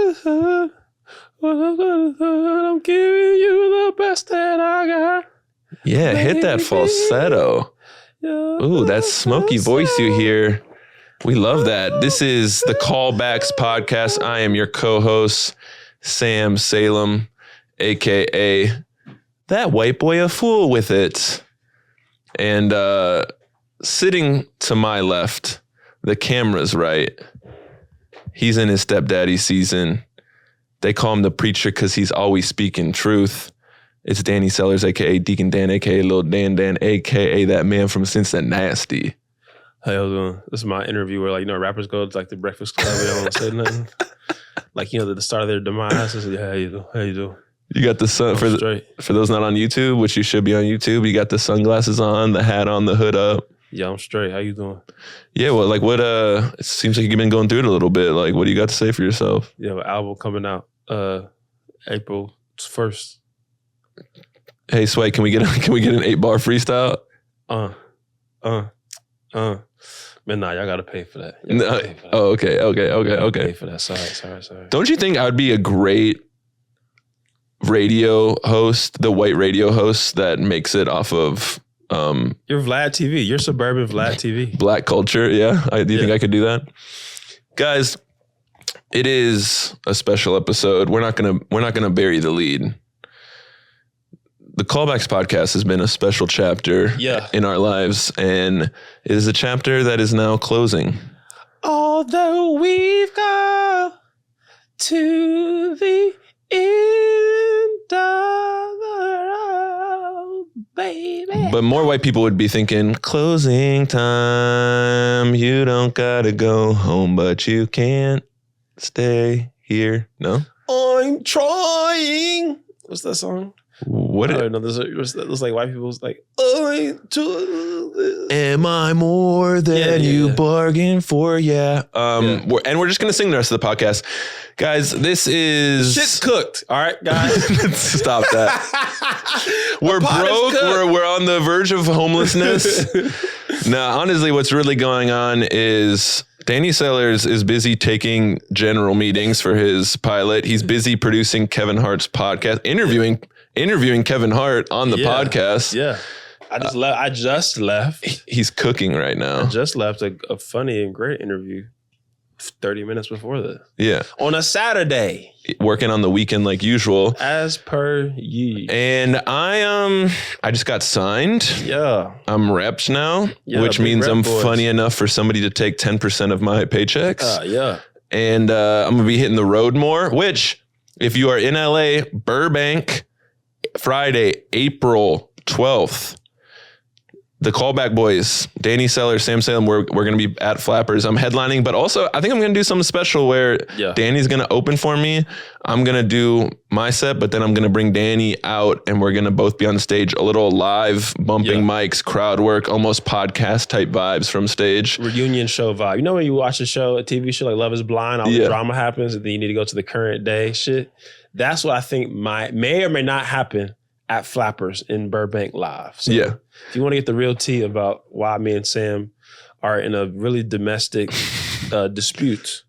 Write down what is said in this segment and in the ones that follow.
I'm giving you the best that I got. Yeah, hit that falsetto. Ooh, that smoky voice you hear. We love that. This is the Callbacks Podcast. I am your co-host, Sam Salem, a.k.a. that white boy a fool with it. And sitting to my left, the camera's right. He's in his stepdaddy season. They call him the preacher because he's always speaking truth. It's Danny Sellers, a.k.a. Deacon Dan, a.k.a. Lil Dan, a.k.a. that man from Cincinnati. Hey, how's it going? This is my interview where, rappers go to, the Breakfast Club. They don't say nothing. The start of their demise. I said, yeah, how you doing? How you doing? You got the sun, for those not on YouTube, which you should be on YouTube, you got the sunglasses on, the hat on, the hood up. Yeah, I'm straight. How you doing? Yeah, well, it seems like you've been going through it a little bit. What do you got to say for yourself? You have an album coming out April 1st. Hey, Sway, can we get an 8-bar freestyle? Man, nah, y'all gotta pay for that. Oh, okay. Pay for that. Sorry. Don't you think I would be a great radio host, the white radio host that makes it off of you're Vlad TV. You're suburban Vlad TV. Black culture, yeah. Do you think I could do that? Guys, it is a special episode. We're not gonna bury the lead. The Callbacks Podcast has been a special chapter in our lives, and it is a chapter that is now closing. Although we've come to the end of the road, baby. But more white people would be thinking, closing time, you don't gotta go home, but you can't stay here. No? I'm trying. What's that song? What? I don't know. There's white people's am I more than you bargained for? Yeah. And we're just gonna sing the rest of the podcast, guys. This is shit's cooked. All right, guys, stop that. We're broke. We're on the verge of homelessness. Now, honestly, what's really going on is Danny Sellers is busy taking general meetings for his pilot. He's busy producing Kevin Hart's podcast, interviewing Kevin Hart on the podcast. Yeah. I just left. He's cooking right now. I just left a funny and great interview 30 minutes before this. Yeah. On a Saturday. Working on the weekend like usual. As per ye. And I just got signed. Yeah. I'm repped now, which means I'm funny enough for somebody to take 10% of my paychecks. Yeah. And I'm going to be hitting the road more, which if you are in LA, Burbank, Friday, April 12th, the Callback Boys, Danny Sellers, Sam Salem, we're going to be at Flappers. I'm headlining, but also I think I'm going to do something special where Danny's going to open for me. I'm going to do my set, but then I'm going to bring Danny out and we're going to both be on stage, a little live, bumping mics, crowd work, almost podcast type vibes from stage. Reunion show vibe. You know when you watch a TV show like Love is Blind, all the drama happens and then you need to go to the current day shit. That's what I think may or may not happen at Flappers in Burbank live. So if you want to get the real tea about why me and Sam are in a really domestic dispute,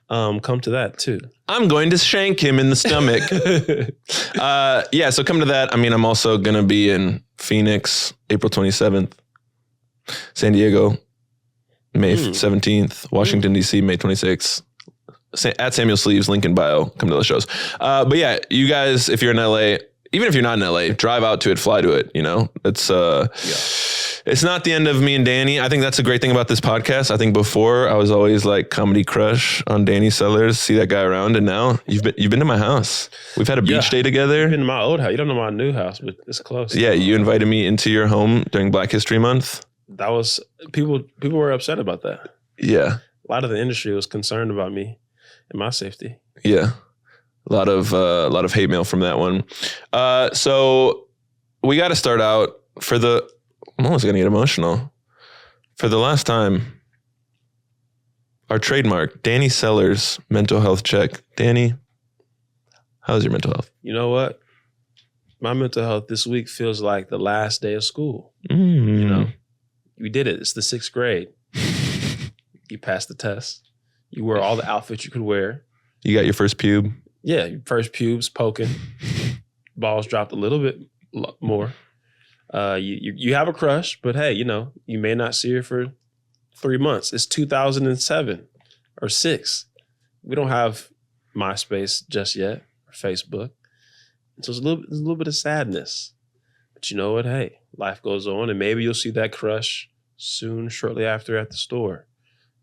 come to that too. I'm going to shank him in the stomach. So come to that. I mean, I'm also going to be in Phoenix, April 27th, San Diego, May 17th, Washington, D.C., May 26th. At Samuel Sleeves, link in bio. Come to those shows. But yeah, you guys, if you're in LA, even if you're not in LA, drive out to it, fly to it. You know, it's not the end of me and Danny. I think that's a great thing about this podcast. I think before I was always like comedy crush on Danny Sellers, see that guy around, and now you've been to my house. We've had a beach day together. You've been to my old house. You don't know my new house, but it's close. Yeah, you invited me into your home during Black History Month. That was people were upset about that. Yeah, a lot of the industry was concerned about me and my safety. Yeah. A lot of hate mail from that one. So we got to start out I'm almost going to get emotional. For the last time, our trademark, Danny Sellers mental health check. Danny, how's your mental health? You know what? My mental health this week feels like the last day of school. You know, we did it. It's the 6th grade. You passed the test. You wore all the outfits you could wear. You got your first pube? Yeah, first pubes poking. Balls dropped a little bit more. You have a crush, but hey, you may not see her for 3 months. It's 2007 or 6. We don't have MySpace just yet, or Facebook. So there's a little bit of sadness. But you know what? Hey, life goes on, and maybe you'll see that crush soon, shortly after at the store.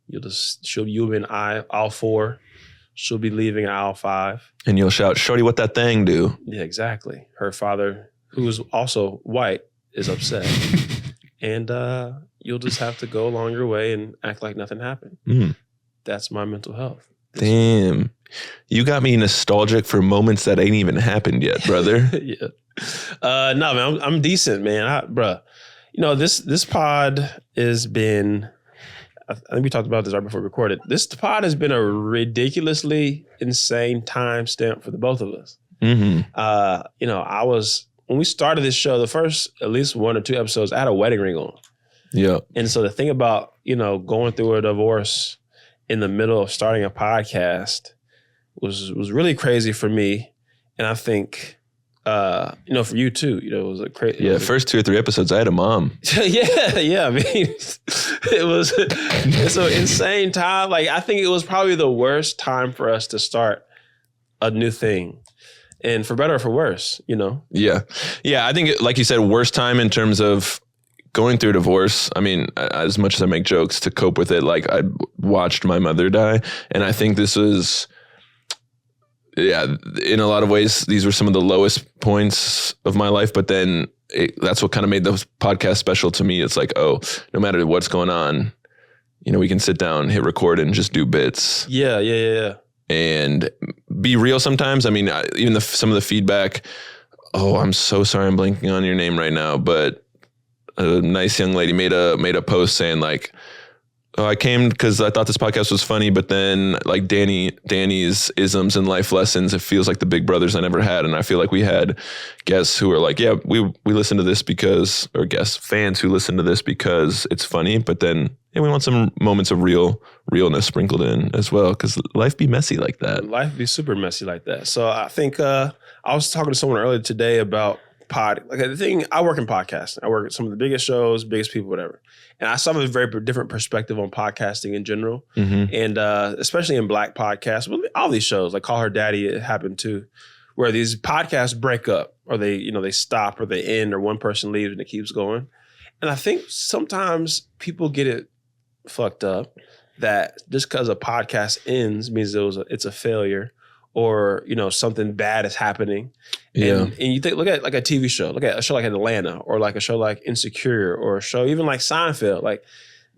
You'll be in aisle 4. She'll be leaving aisle 5. And you'll shout, "Shorty, what that thing do?" Yeah, exactly. Her father, who is also white, is upset. And you'll just have to go along your way and act like nothing happened. Mm. That's my mental health. Damn. You got me nostalgic for moments that ain't even happened yet, brother. Yeah. No, man, I'm decent, man. Bruh. This pod has been, I think we talked about this right before we recorded. This pod has been a ridiculously insane time stamp for the both of us. Mm-hmm. When we started this show, the first at least 1 or 2 episodes, I had a wedding ring on. Yeah. And so the thing about, going through a divorce in the middle of starting a podcast was really crazy for me. And I think, for you too, it was a crazy. Yeah, first 2 or 3 episodes, I had a mom. yeah. I mean, it's an insane time. Like, I think it was probably the worst time for us to start a new thing. And for better or for worse, Yeah. Yeah, I think, like you said, worst time in terms of going through a divorce. I mean, as much as I make jokes to cope with it, like I watched my mother die. And I think this was, in a lot of ways, these were some of the lowest points of my life. But then that's what kind of made the podcast special to me. It's like, no matter what's going on, we can sit down, hit record and just do bits. Yeah. And be real sometimes. I mean, even some of the feedback, I'm so sorry I'm blanking on your name right now, but a nice young lady made a post saying like, I came because I thought this podcast was funny, but then like Danny's isms and life lessons, it feels like the big brothers I never had. And I feel like we had guests who are like, yeah, we listen to this because, or fans who listen to this because it's funny, but then we want some moments of realness sprinkled in as well, because life be messy like that. Life be super messy like that. So I think I was talking to someone earlier today about the thing. I work in podcasting. I work at some of the biggest shows, biggest people, whatever. And I saw a very different perspective on podcasting in general, and especially in Black podcasts. Well, all these shows, like Call Her Daddy, it happened too, where these podcasts break up, or they stop, or they end, or one person leaves and it keeps going. And I think sometimes people get it fucked up that just because a podcast ends means it's a failure, or something bad is happening. And you look at like a TV show, look at a show like Atlanta, or like a show like Insecure, or a show even like Seinfeld. Like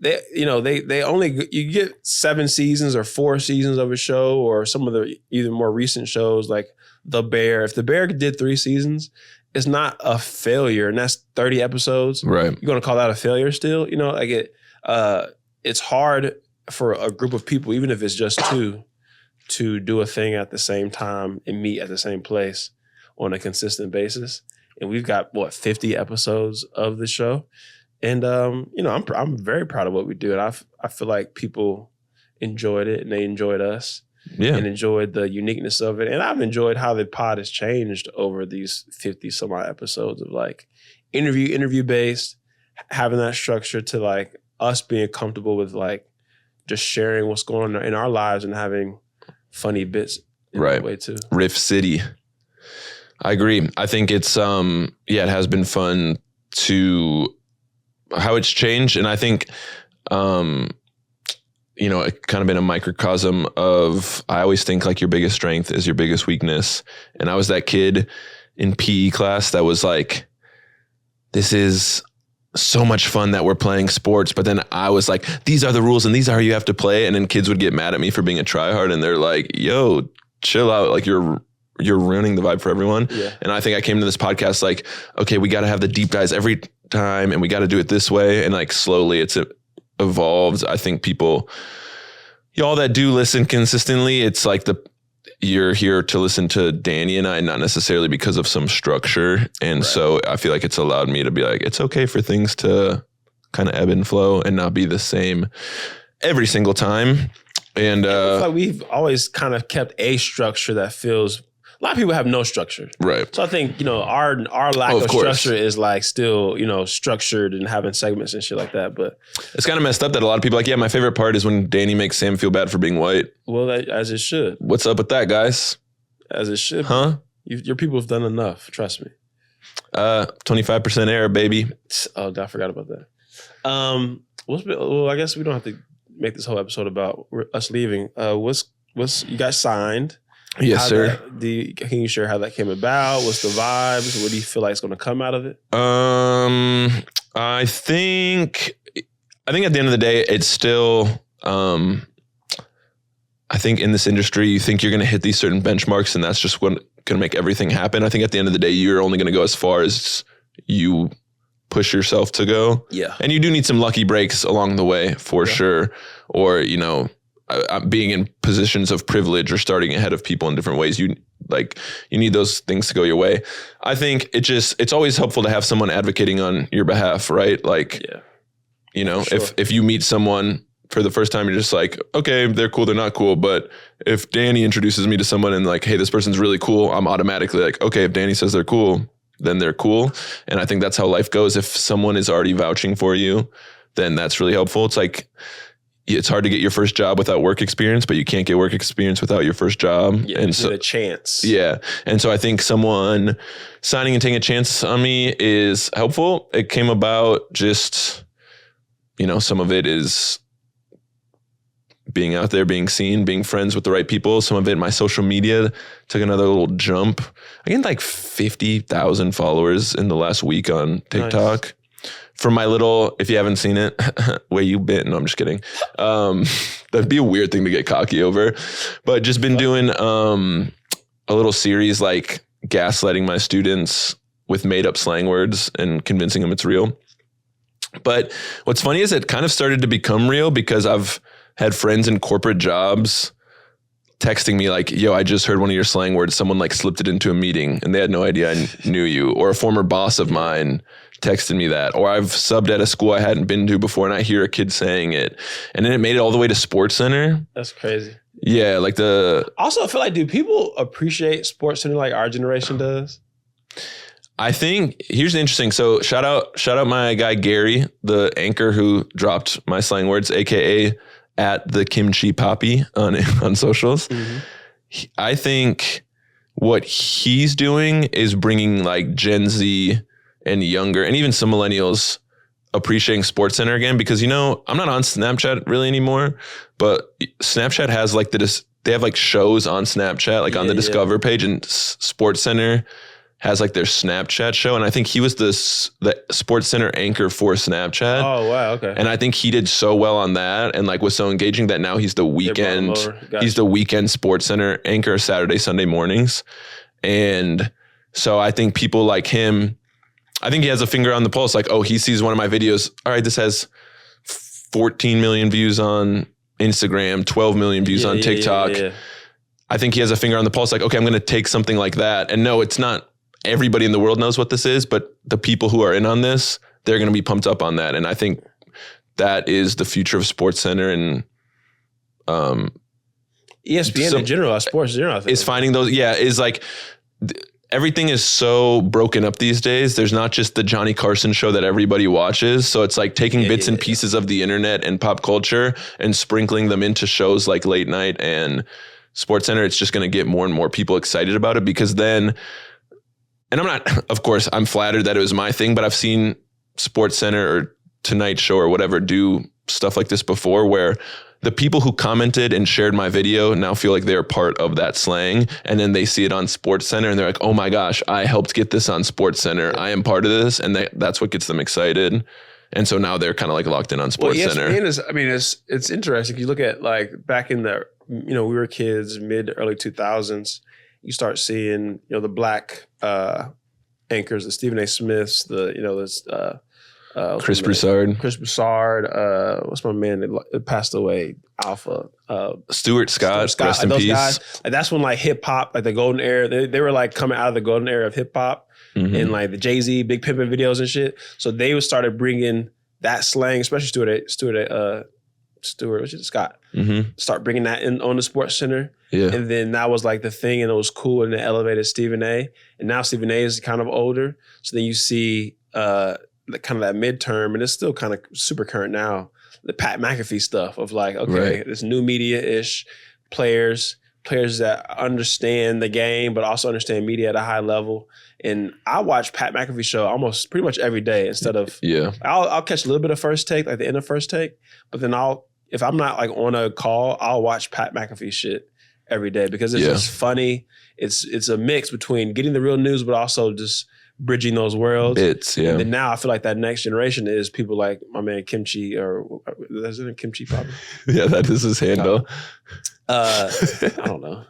they only, you get 7 seasons or 4 seasons of a show, or some of the even more recent shows like The Bear. If The Bear did 3 seasons, it's not a failure, and that's 30 episodes. Right. You're gonna call that a failure still? It's hard for a group of people, even if it's just 2, to do a thing at the same time and meet at the same place on a consistent basis. And we've got 50 episodes of the show. And I'm very proud of what we do. And I feel like people enjoyed it, and they enjoyed us. Yeah. And enjoyed the uniqueness of it. And I've enjoyed how the pod has changed over these 50 some odd episodes of like interview based, having that structure to like us being comfortable with like just sharing what's going on in our lives and having funny bits in that way too. Riff City. I agree. I think it's it has been fun to how it's changed. And I think it kind of been a microcosm of, I always think like your biggest strength is your biggest weakness. And I was that kid in PE class that was like, this is so much fun that we're playing sports. But then I was like, these are the rules and these are how you have to play. And then kids would get mad at me for being a tryhard, and they're like, yo, chill out. Like you're ruining the vibe for everyone. Yeah. And I think I came to this podcast like, okay, we got to have the deep dives every time, and we got to do it this way. And like slowly it's evolved. I think people, y'all that do listen consistently, it's like you're here to listen to Danny and I, not necessarily because of some structure. And so I feel like it's allowed me to be like, it's okay for things to kind of ebb and flow and not be the same every single time. And I feel like we've always kind of kept a structure that feels. A lot of people have no structure. Right. So I think, our lack of structure is like still, structured and having segments and shit like that. But it's kind of messed up that a lot of people are like, yeah, my favorite part is when Danny makes Sam feel bad for being white. Well, as it should. What's up with that, guys? As it should. Huh? Your people have done enough. Trust me. 25% error, baby. Oh, I forgot about that. I guess we don't have to make this whole episode about us leaving. You guys signed? Yes, sir. Can you share how that came about? What's the vibes? What do you feel like is going to come out of it? I think at the end of the day, it's still, I think in this industry, you think you're going to hit these certain benchmarks and that's just going to make everything happen. I think at the end of the day, you're only going to go as far as you push yourself to go. Yeah. And you do need some lucky breaks along the way for sure. Or, being in positions of privilege or starting ahead of people in different ways, you need those things to go your way. I think it's always helpful to have someone advocating on your behalf, right? Like, sure. if you meet someone for the first time, you're just like, okay, they're cool, they're not cool. But if Danny introduces me to someone and like, hey, this person's really cool, I'm automatically like, okay, if Danny says they're cool, then they're cool. And I think that's how life goes. If someone is already vouching for you, then that's really helpful. It's like, it's hard to get your first job without work experience, but you can't get work experience without your first job. Yeah, and so a chance. Yeah. And so I think someone signing and taking a chance on me is helpful. It came about just, some of it is being out there, being seen, being friends with the right people. Some of it, my social media took another little jump. I gained like 50,000 followers in the last week on TikTok. Nice. From my little, if you haven't seen it, where you been? No, I'm just kidding. That'd be a weird thing to get cocky over. But just been doing a little series like gaslighting my students with made up slang words and convincing them it's real. But what's funny is it kind of started to become real because I've had friends in corporate jobs texting me like, yo, I just heard one of your slang words. Someone like slipped it into a meeting and they had no idea I knew you. Or a former boss of mine texted me that. Or I've subbed at a school I hadn't been to before and I hear a kid saying it. And then it made it all the way to SportsCenter. That's crazy. Yeah, like Also, I feel like, do people appreciate SportsCenter like our generation does? I think here's the interesting. So shout out my guy Gary, the anchor who dropped my slang words, aka at the Kimchi Poppy on socials. Mm-hmm. I think what he's doing is bringing like Gen Z and younger, and even some millennials appreciating SportsCenter again, because, I'm not on Snapchat really anymore, but Snapchat has like they have like shows on Snapchat, like on the Discover page, and SportsCenter has like their Snapchat show. And I think he was the SportsCenter anchor for Snapchat. Oh, wow. Okay. And I think he did so well on that and like was so engaging that now he's the weekend, he's the weekend SportsCenter anchor Saturday, Sunday mornings. And so I think people like him, I think he has a finger on the pulse. Like, oh, he sees one of my videos. All right, this has 14 million views on Instagram, 12 million views on TikTok. Yeah. I think he has a finger on the pulse. Like, okay, I'm going to take something like that. And no, it's not everybody in the world knows what this is, but the people who are in on this, they're going to be pumped up on that. And I think that is the future of SportsCenter and ESPN in general, sports in general. Is finding those. Yeah, is like everything is so broken up these days. There's not just the Johnny Carson show that everybody watches. So it's like taking bits and pieces of the internet and pop culture and sprinkling them into shows like Late Night and SportsCenter. It's just going to get more and more people excited about it because then, and I'm not, of course, I'm flattered that it was my thing, but I've seen SportsCenter or Tonight Show or whatever do stuff like this before where the people who commented and shared my video now feel like they're part of that slang. And then they see it on SportsCenter and they're like, oh my gosh, I helped get this on SportsCenter. I am part of this. And that's what gets them excited. And so now they're kind of like locked in on SportsCenter. Well, it's interesting. You look at like back in the, we were kids, mid to early 2000s, you start seeing, the black anchors, the Stephen A. Smiths, Chris Broussard. What's my man that passed away? Alpha. Stuart Scott. Rest in peace. Guys, like that's when like hip hop, like the golden era, they were like coming out of the golden era of hip hop and like the Jay-Z, Big Pimpin' videos and shit. So they started bringing that slang, especially Stewart, which is Scott, start bringing that in on the Sports Center. Yeah. And then that was like the thing, and it was cool, and it elevated Stephen A. And now Stephen A. is kind of older. So then you see kind of that midterm, and it's still kind of super current now, the Pat McAfee stuff of like, okay, this new media-ish players that understand the game, but also understand media at a high level. And I watch Pat McAfee show almost pretty much every day instead of, I'll catch a little bit of First Take, like the end of First Take, but then if I'm not like on a call, I'll watch Pat McAfee shit every day because it's just funny. It's a mix between getting the real news, but also just bridging those worlds. And then now I feel like that next generation is people like my man Kimchi, or is it Kimchi probably? Yeah, that is his handle. I don't know.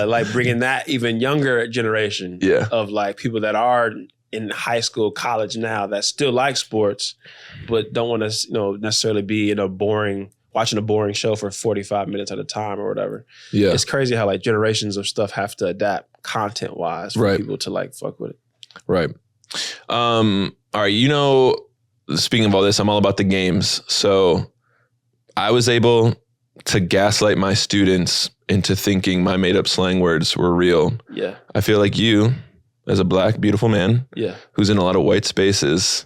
Like bringing that even younger generation of like people that are in high school, college now that still like sports, but don't want to, necessarily be in watching a boring show for 45 minutes at a time or whatever. Yeah. It's crazy how like generations of stuff have to adapt content wise for people to like fuck with it. Right. All right. Speaking of all this, I'm all about the games. So I was able to gaslight my students into thinking my made up slang words were real. Yeah. I feel like you, as a Black, beautiful man who's in a lot of white spaces.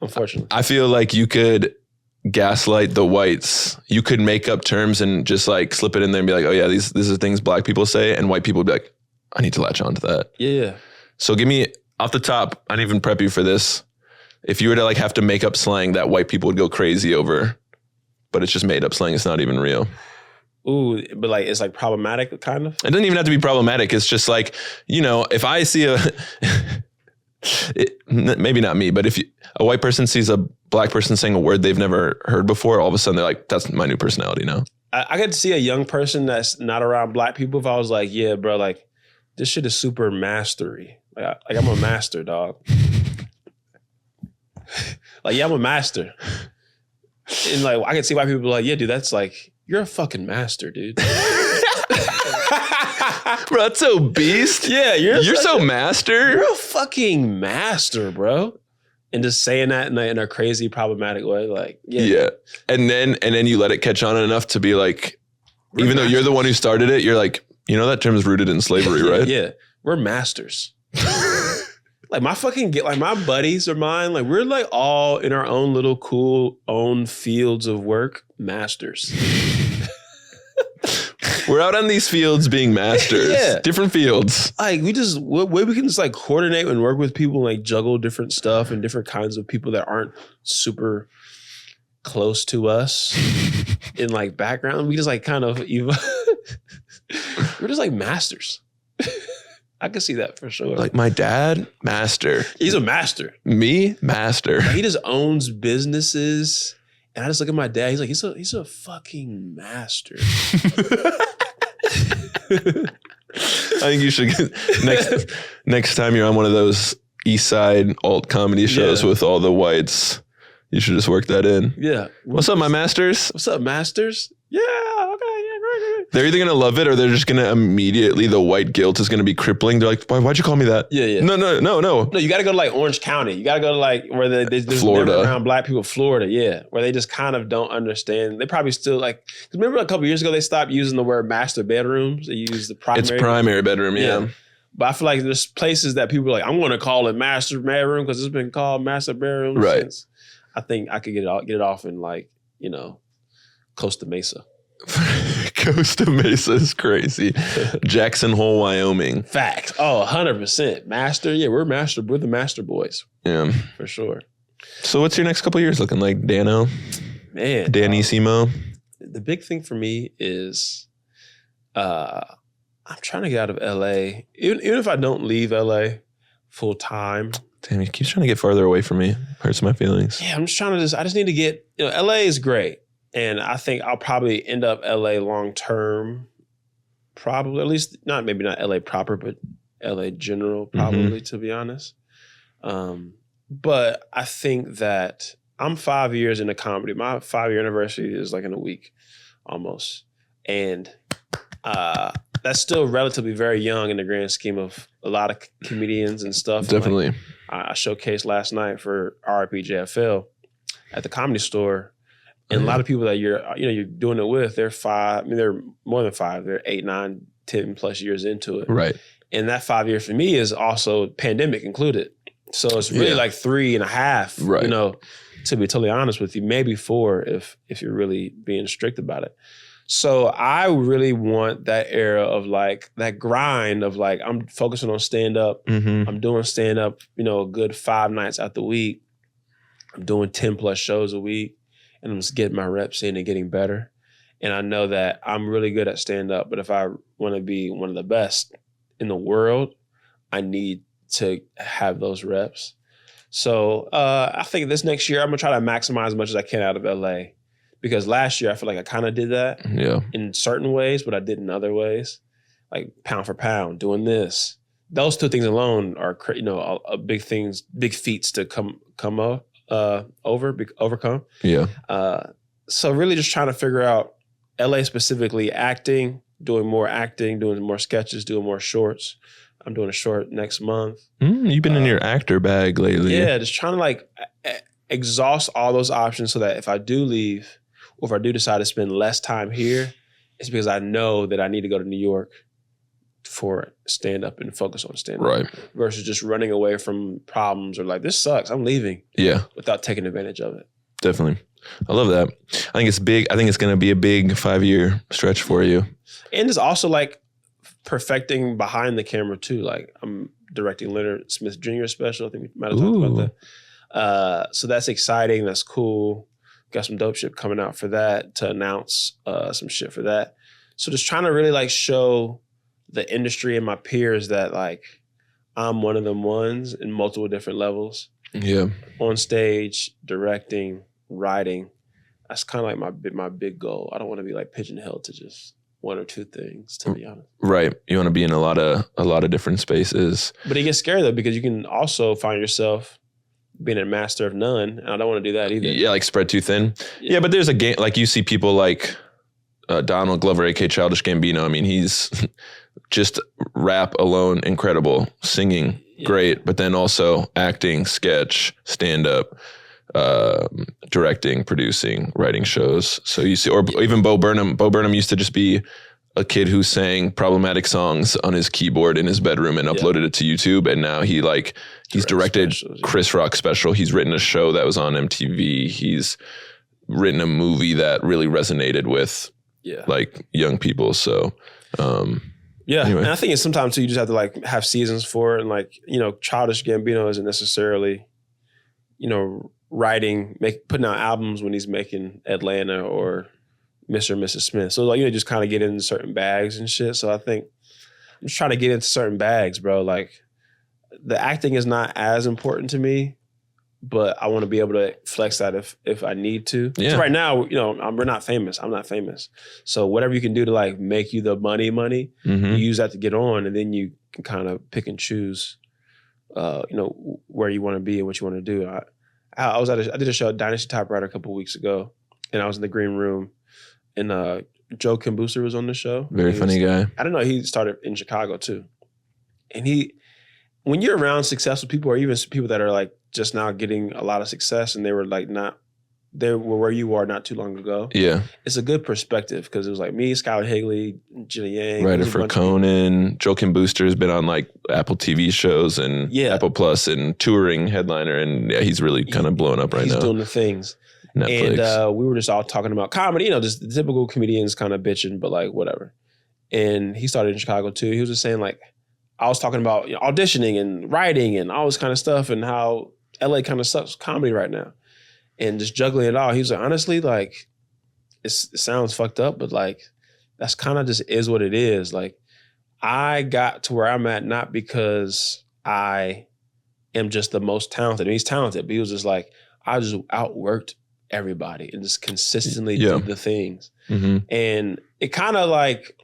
Unfortunately. I feel like you could gaslight the whites. You could make up terms and just like slip it in there and be like, oh yeah, these are things Black people say. And white people would be like, I need to latch on to that. Yeah. So give me, off the top, I didn't even prep you for this. If you were to like have to make up slang that white people would go crazy over, but it's just made up slang, it's not even real. Ooh, but like it's like problematic kind of? It doesn't even have to be problematic. It's just like, if I see maybe not me, but if a white person sees a Black person saying a word they've never heard before, all of a sudden they're like, that's my new personality now. I get to see a young person that's not around Black people if I was like, yeah, bro, like this shit is super mastery. Like I'm a master, dog. Like, yeah, I'm a master. And like, I can see why people are like, yeah, dude, that's like, you're a fucking master, dude. Bro, that's so beast. Yeah, you're so master. You're a fucking master, bro. And just saying that in a crazy problematic way, like, yeah. And then you let it catch on enough to be like, even though you're the one who started it, you're like, that term is rooted in slavery, right? Yeah, we're masters. Like my buddies are mine. Like we're like all in our own little cool own fields of work, masters. We're out on these fields being masters. Different fields. Like we can just like coordinate and work with people and like juggle different stuff and different kinds of people that aren't super close to us in like background. We just like kind of we're just like masters. I can see that for sure. Like my dad, master. He's a master. Me, master. He just owns businesses. And I just look at my dad. He's like, he's a fucking master. I think you should next time you're on one of those East Side alt comedy shows with all the whites, you should just work that in. Yeah. What's up, my masters? What's up, masters? Yeah. Okay. Yeah. Great. They're either gonna love it or they're just gonna immediately, the white guilt is gonna be crippling. They're like, why'd you call me that? Yeah. No. No, you got to go to like Orange County. You got to go to like where there's Florida. Never around Black people, Florida. Yeah, where they just kind of don't understand. They probably still like. Cause remember a couple years ago they stopped using the word master bedrooms. They use the primary. It's primary bedroom. Yeah. But I feel like there's places that people are like, I'm going to call it master bedroom because it's been called master bedroom. Right. Since. I think I could get it off in like Costa Mesa. Costa Mesa is crazy. Jackson Hole, Wyoming. Facts. Oh, 100%. Master. Yeah, we're the master boys. Yeah. For sure. So what's your next couple of years looking like, Dano? Man. Danissimo? The big thing for me is I'm trying to get out of LA. Even if I don't leave LA full time. Damn, he keeps trying to get farther away from me. Hurts my feelings. Yeah, I'm just trying to I just need to get, LA is great. And I think I'll probably end up LA long term. Probably, at least maybe not LA proper, but LA general, probably, to be honest. But I think that I'm 5 years into comedy. My 5-year anniversary is like in a week almost. And that's still relatively very young in the grand scheme of a lot of comedians and stuff. Definitely. Like, I showcased last night for RIP JFL at the Comedy Store. And a lot of people that you're doing it with, they're 5. I mean, they're more than 5. They're 8, 9, 10 plus years into it. Right. And that 5 years for me is also pandemic included. So it's really like 3.5, right. To be totally honest with you, maybe 4 if you're really being strict about it. So I really want that era of like that grind of like, I'm focusing on stand up. Mm-hmm. I'm doing stand up, a good 5 nights out the week. I'm doing 10 plus shows a week, and I'm just getting my reps in and getting better. And I know that I'm really good at stand up, but if I want to be one of the best in the world, I need to have those reps. So I think this next year, I'm going to try to maximize as much as I can out of LA. Because last year, I feel like I kind of did that in certain ways, but I did in other ways. Like pound for pound, doing this. Those 2 things alone are, big feats to overcome. Yeah. So really just trying to figure out LA specifically, doing more sketches, doing more shorts. I'm doing a short next month. You've been in your actor bag lately. Yeah, just trying to like exhaust all those options so that if I do leave, or if I do decide to spend less time here, it's because I know that I need to go to New York for stand-up and focus on stand-up. Right. Versus just running away from problems or like, this sucks, I'm leaving. Yeah. Without taking advantage of it. Definitely. I love that. I think it's big. I think it's going to be a big 5-year stretch for you. And it's also like perfecting behind the camera too. Like I'm directing Leonard Smith Jr. special. I think we might have talked about that. So that's exciting. That's cool. Got some dope shit coming out for that, to announce some shit for that. So just trying to really like show the industry and my peers that like I'm one of them ones in multiple different levels. Yeah. On stage, directing, writing. That's kind of like my big goal. I don't want to be like pigeonholed to just 1 or 2 things, to be honest. Right. You want to be in a lot of different spaces. But it gets scary though, because you can also find yourself being a master of none, and I don't want to do that either. Yeah, like spread too thin. Yeah, but there's a game, like you see people like Donald Glover, aka Childish Gambino. I mean, he's just rap alone, incredible, singing, great, but then also acting, sketch, stand up, directing, producing, writing shows. So you see, or even Bo Burnham. Bo Burnham used to just be a kid who sang problematic songs on his keyboard in his bedroom and uploaded it to YouTube. And now he's directed Chris Rock special. He's written a show that was on MTV. He's written a movie that really resonated with like young people. So, anyway. And I think it's sometimes too, you just have to like have seasons for it. And like, Childish Gambino isn't necessarily, putting out albums when he's making Atlanta or Mr. and Mrs. Smith. So like, just kind of get into certain bags and shit. So I think I'm just trying to get into certain bags, bro. Like the acting is not as important to me, but I want to be able to flex that if I need to. Yeah. So right now, we're not famous. I'm not famous. So whatever you can do to like make you the money, you use that to get on, and then you can kind of pick and choose, where you want to be and what you want to do. I did a show at Dynasty Typewriter a couple of weeks ago, and I was in the green room. And Joe Kim Booster was on the show. Very funny guy. I don't know. He started in Chicago too. And when you're around successful people, or even people that are like just now getting a lot of success, and they were where you are not too long ago. Yeah. It's a good perspective, because it was like me, Skylar Higley, Jenna Yang. Writer for Conan. Joe Kim Booster has been on like Apple TV shows and Apple Plus and touring headliner. And he's really kind of blowing up right now. He's doing the things. Netflix. And we were just all talking about comedy, just the typical comedians kind of bitching, but like whatever. And he started in Chicago too. He was just saying like, I was talking about auditioning and writing and all this kind of stuff, and how LA kind of sucks comedy right now, and just juggling it all. He was like, honestly, like it sounds fucked up, but like that's kind of just is what it is. Like I got to where I'm at not because I am just the most talented. I mean, he's talented, but he was just like, I just outworked everybody and just consistently did the things. And it kind of like,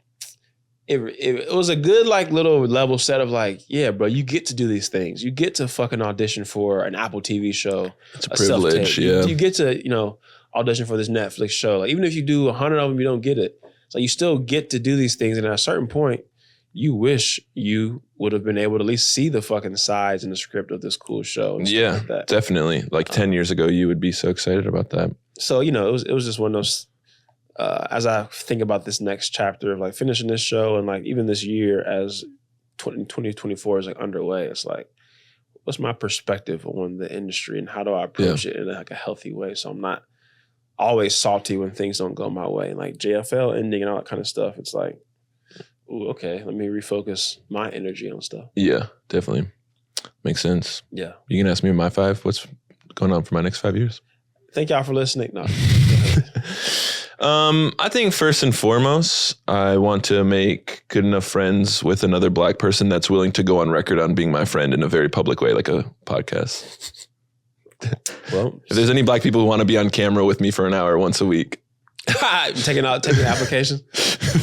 it was a good like little level set of like, yeah, bro, you get to do these things. You get to fucking audition for an Apple TV show. It's a privilege, You get to, audition for this Netflix show. Like even if you do 100 of them, you don't get it. So you still get to do these things. And at a certain point, you wish you would have been able to at least see the fucking sides in the script of this cool show. And stuff like that. Definitely. Like 10 years ago, you would be so excited about that. so, you know, it was just one of those, as I think about this next chapter of like finishing this show and like even this year as 2024 is like underway, it's like, what's my perspective on the industry and how do I approach it in like a healthy way? So I'm not always salty when things don't go my way. And like JFL ending and all that kind of stuff, it's like, ooh, okay, let me refocus my energy on stuff. Yeah, definitely. Makes sense. Yeah. You can ask me my 5. What's going on for my next 5 years? Thank y'all for listening. No. I think first and foremost, I want to make good enough friends with another Black person that's willing to go on record on being my friend in a very public way, like a podcast. Well, if there's any Black people who want to be on camera with me for an hour once a week. taking applications.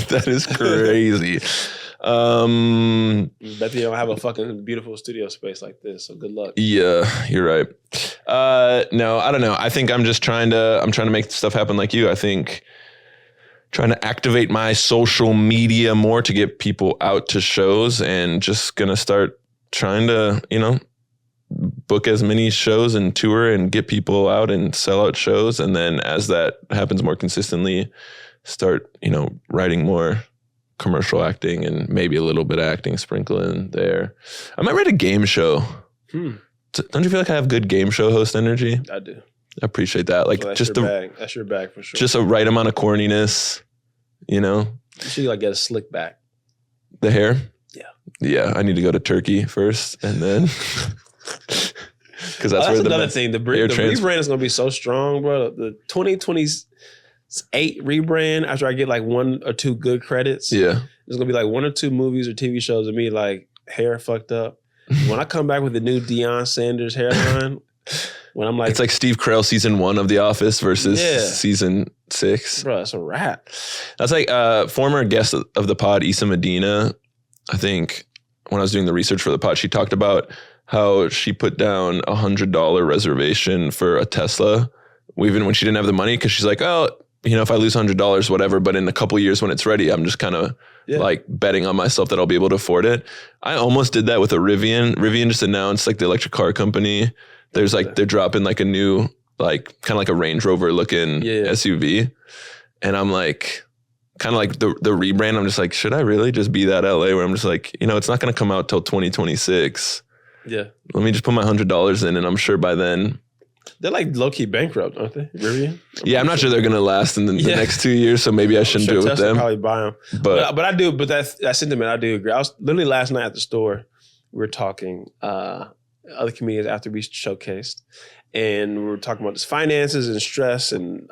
That is crazy. Bet you don't have a fucking beautiful studio space like this, so good luck. Yeah, you're right. No, I don't know. I think I'm trying to make stuff happen like you. I think trying to activate my social media more to get people out to shows and just gonna start trying to, you know, book as many shows and tour and get people out and sell out shows. And then as that happens more consistently, start, you know, writing more commercial acting and maybe a little bit of acting sprinkle in there. I might write a game show. Don't you feel like I have good game show host energy? I do. I appreciate that. Like, so that's just your bag. That's your bag for sure. Just a right amount of corniness, you know? You should like get a slick back. The hair? Yeah. Yeah, I need to go to Turkey first and then... Because that's where another thing. The rebrand is going to be so strong, bro. The 2028 rebrand, after I get like 1 or 2 good credits, there's going to be like 1 or 2 movies or TV shows of me like hair fucked up. When I come back with the new Deion Sanders hairline, when I'm like... It's like Steve Carell season 1 of The Office versus season 6. Bro, that's a wrap. That's like former guest of the pod, Issa Medina. I think when I was doing the research for the pod, she talked about how she put down $100 reservation for a Tesla, even when she didn't have the money, because she's like, oh, you know, if I lose $100, whatever, but in a couple years when it's ready, I'm just kind of like betting on myself that I'll be able to afford it. I almost did that with a Rivian. Rivian just announced, like, the electric car company. There's like, they're dropping like a new, like kind of like a Range Rover looking SUV. And I'm like, kind of like the rebrand. I'm just like, should I really just be that LA where I'm just like, you know, it's not going to come out till 2026. Yeah. Let me just put my $100 in and I'm sure by then. They're like low-key bankrupt, aren't they? Rivian? I'm not sure they're going to last in the next 2 years, so maybe I shouldn't do it with them. Probably buy them. But I do, but that sentiment, I do agree. I was literally last night at the store, we were talking, other comedians after we showcased, and we were talking about this finances and stress, and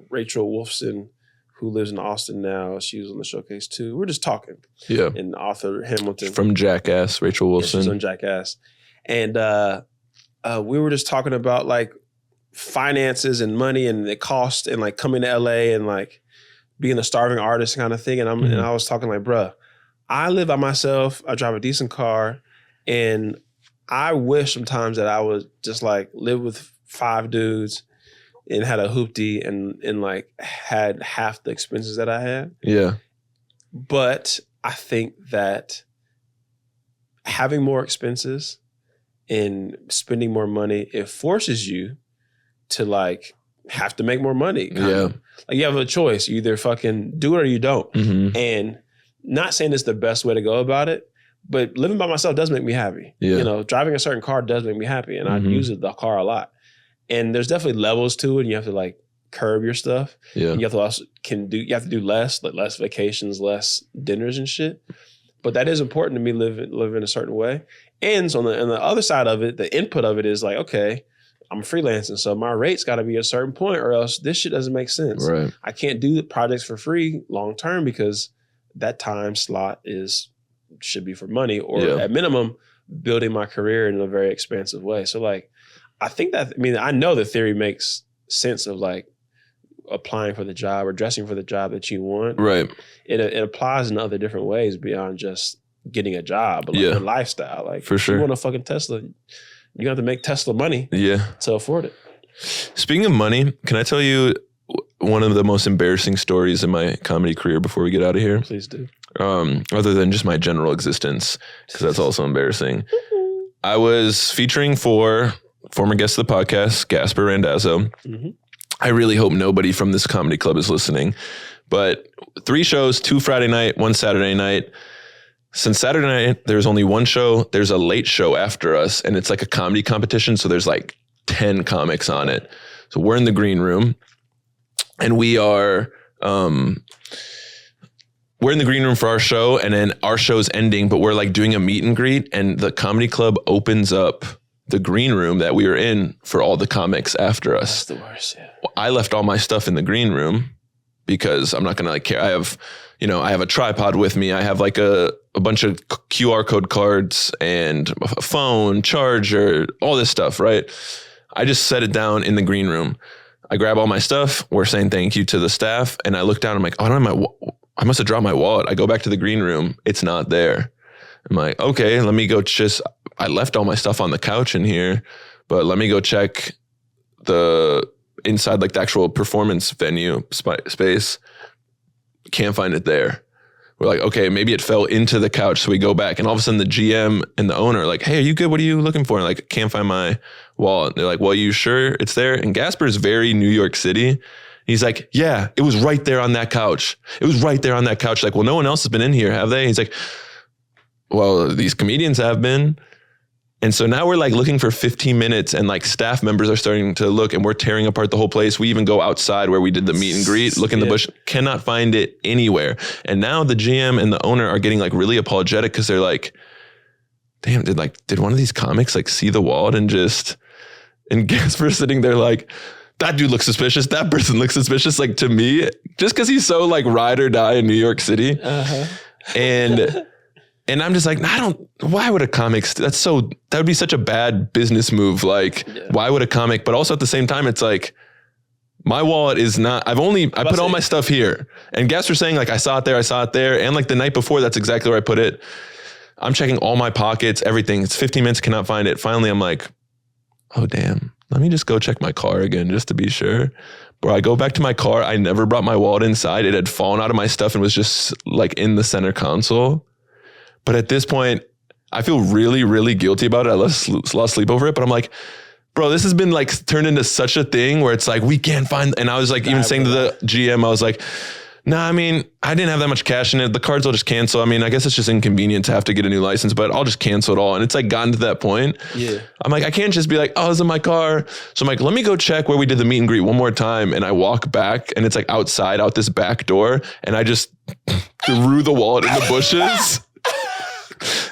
Rachel Wolfson, who lives in Austin now, she was on the showcase too. We're just talking. Yeah. And Arthur Hamilton. From Jackass, Rachel Wolfson. Yeah, she's on Jackass. And we were just talking about like finances and money and the cost and like coming to LA and like being a starving artist kind of thing. And and I was talking like, bruh, I live by myself. I drive a decent car. And I wish sometimes that I would just like live with 5 dudes and had a hoopty and like had half the expenses that I had. Yeah. But I think that having more expenses and spending more money, it forces you to like have to make more money. Yeah. Like you have a choice. You either fucking do it or you don't. Mm-hmm. And not saying it's the best way to go about it, but living by myself does make me happy. Yeah. You know, driving a certain car does make me happy. And I use the car a lot. And there's definitely levels to it. And you have to like curb your stuff. Yeah. And you have to also you have to do less, like less vacations, less dinners and shit. But that is important to me, live in a certain way. And so on the other side of it, the input of it is like, okay, I'm freelancing, so my rate's got to be a certain point or else this shit doesn't make sense. Right. I can't do the projects for free long term because that time slot should be for money or at minimum building my career in a very expansive way. So like, I know the theory makes sense of like applying for the job or dressing for the job that you want. Right. It applies in other different ways beyond just getting a job, but like your lifestyle. Like for sure. If you want a fucking Tesla, you have to make Tesla money to afford it. Speaking of money, can I tell you one of the most embarrassing stories in my comedy career before we get out of here? Please do. Other than just my general existence, because that's also embarrassing. I was featuring for former guest of the podcast, Gasper Randazzo. Mm-hmm. I really hope nobody from this comedy club is listening. But 3 shows, 2 Friday night, 1 Saturday night. Since Saturday night, there's only 1 show. There's a late show after us, and it's like a comedy competition. So there's like 10 comics on it. So we're in the green room, and we're in the green room for our show, and then our show's ending, but we're like doing a meet and greet, and the comedy club opens up the green room that we were in for all the comics after us. That's the worst, yeah. I left all my stuff in the green room because I'm not going to like care. I have a tripod with me. I have like a bunch of QR code cards and a phone, charger, all this stuff, right? I just set it down in the green room. I grab all my stuff. We're saying thank you to the staff. And I look down, I'm like, oh, I must have dropped my wallet. I go back to the green room. It's not there. I'm like, okay, let me go I left all my stuff on the couch in here, but let me go check the inside, like the actual performance venue space. Can't find it there. We're like, okay, maybe it fell into the couch. So we go back, and all of a sudden the GM and the owner are like, hey, are you good? What are you looking for? And like, can't find my wallet. They're like, well, you sure it's there? And Gasper is very New York City. He's like, yeah, it was right there on that couch. It was right there on that couch. Like, well, no one else has been in here, have they? He's like, well, these comedians have been. And so now we're like looking for 15 minutes, and like staff members are starting to look, and we're tearing apart the whole place. We even go outside where we did the meet and greet, look in the bush, cannot find it anywhere. And now the GM and the owner are getting like really apologetic because they're like, damn, did one of these comics like see the wallet and Gasper sitting there like, that dude looks suspicious. That person looks suspicious. Like to me, just because he's so like ride or die in New York City. Uh-huh. And I'm just like, why would a comic, that would be such a bad business move. Like, why would a comic, but also at the same time, it's like, my wallet is not, I put all my stuff here. And Gasper's saying like, I saw it there. And like the night before, that's exactly where I put it. I'm checking all my pockets, everything. It's 15 minutes, cannot find it. Finally, I'm like, oh damn, let me just go check my car again, just to be sure. Bro, I go back to my car. I never brought my wallet inside. It had fallen out of my stuff and was just like in the center console. But at this point, I feel really, really guilty about it. I lost sleep over it. But I'm like, bro, this has been like turned into such a thing where it's like, we can't find. And I was like, even saying to the GM, I was like, nah, I mean, I didn't have that much cash in it. The cards will just cancel. I mean, I guess it's just inconvenient to have to get a new license, but I'll just cancel it all. And it's like gotten to that point. Yeah. I'm like, I can't just be like, oh, it's in my car. So I'm like, let me go check where we did the meet and greet one more time. And I walk back, and it's like outside, out this back door. And I just threw the wallet in the bushes.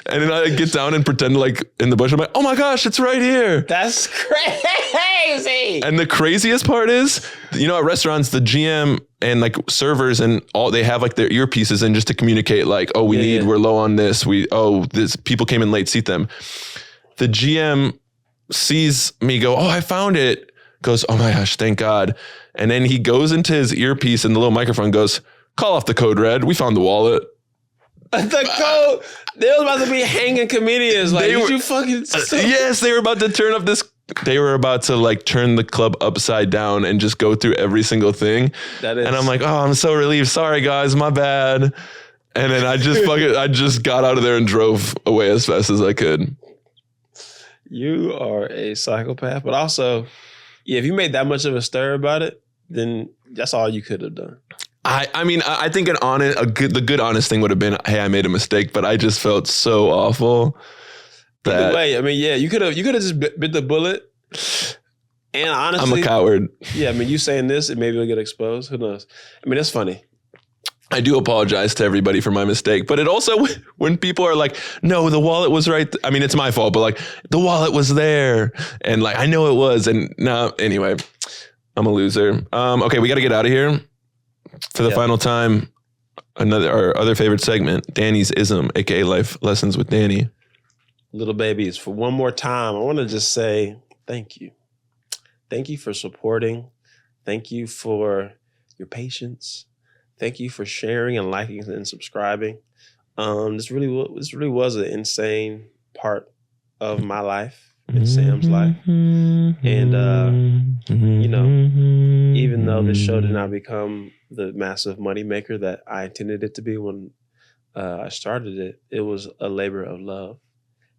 And then I get down and pretend like in the bush. I'm like, oh my gosh, it's right here. That's crazy. And the craziest part is, at restaurants, the GM and like servers and all, they have like their earpieces in just to communicate like, oh, we're low on this. This people came in late, seat them. The GM sees me go, oh, I found it. Goes, oh my gosh, thank God. And then he goes into his earpiece and the little microphone goes, call off the code red. We found the wallet. The code. They was about to be hanging comedians. Like, you fucking. Yes, they were about to turn up this. They were about to like turn the club upside down and just go through every single thing. And I'm like, oh, I'm so relieved. Sorry, guys, my bad. And then I just got out of there and drove away as fast as I could. You are a psychopath, but also, if you made that much of a stir about it, then that's all you could have done. I mean, I think the good honest thing would have been, hey, I made a mistake, but I just felt so awful. Either way, I mean, yeah, you could have just bit the bullet. And honestly, I'm a coward. Yeah, I mean, you saying this, and maybe it'll get exposed. Who knows? I mean, it's funny. I do apologize to everybody for my mistake, but it also, when people are like, no, the wallet was right. I mean, it's my fault, but like the wallet was there, and like I know it was, and anyway, I'm a loser. Okay, we got to get out of here. For the final time, our other favorite segment, Danny's Ism, aka Life Lessons with Danny. Little babies, for one more time, I want to just say thank you. Thank you for supporting. Thank you for your patience. Thank you for sharing and liking and subscribing. This really was an insane part of my life. In Sam's life. And, even though this show did not become the massive money maker that I intended it to be when I started it, it was a labor of love.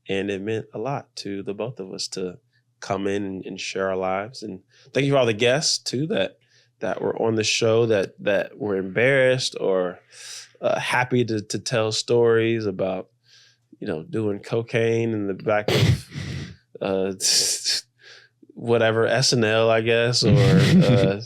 And it meant a lot to the both of us to come in and share our lives. And thank you for all the guests too that were on the show that were embarrassed or happy to tell stories about, doing cocaine in the back of whatever, SNL, I guess, or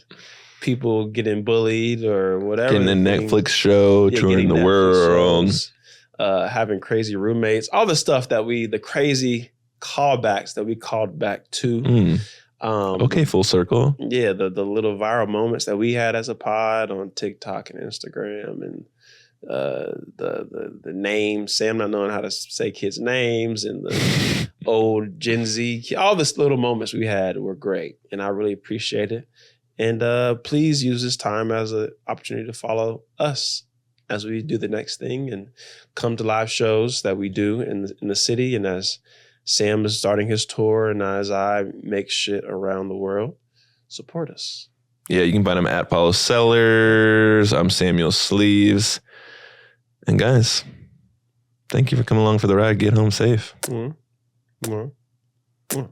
people getting bullied or whatever. Getting a Netflix show, touring the world. Shows, having crazy roommates, all the stuff the crazy callbacks that we called back to. Okay, full circle. Yeah, the little viral moments that we had as a pod on TikTok and Instagram, and the names, Sam not knowing how to say kids' names, and the old Gen Z, all the little moments we had were great, and I really appreciate it. And please use this time as an opportunity to follow us as we do the next thing and come to live shows that we do in the city, and as Sam is starting his tour, and as I make shit around the world, support us. Yeah, you can find him at Paulo Sellers. I'm Samuel Sleeves. And guys, thank you for coming along for the ride. Get home safe. Mm-hmm. Mm-hmm. Mm-hmm.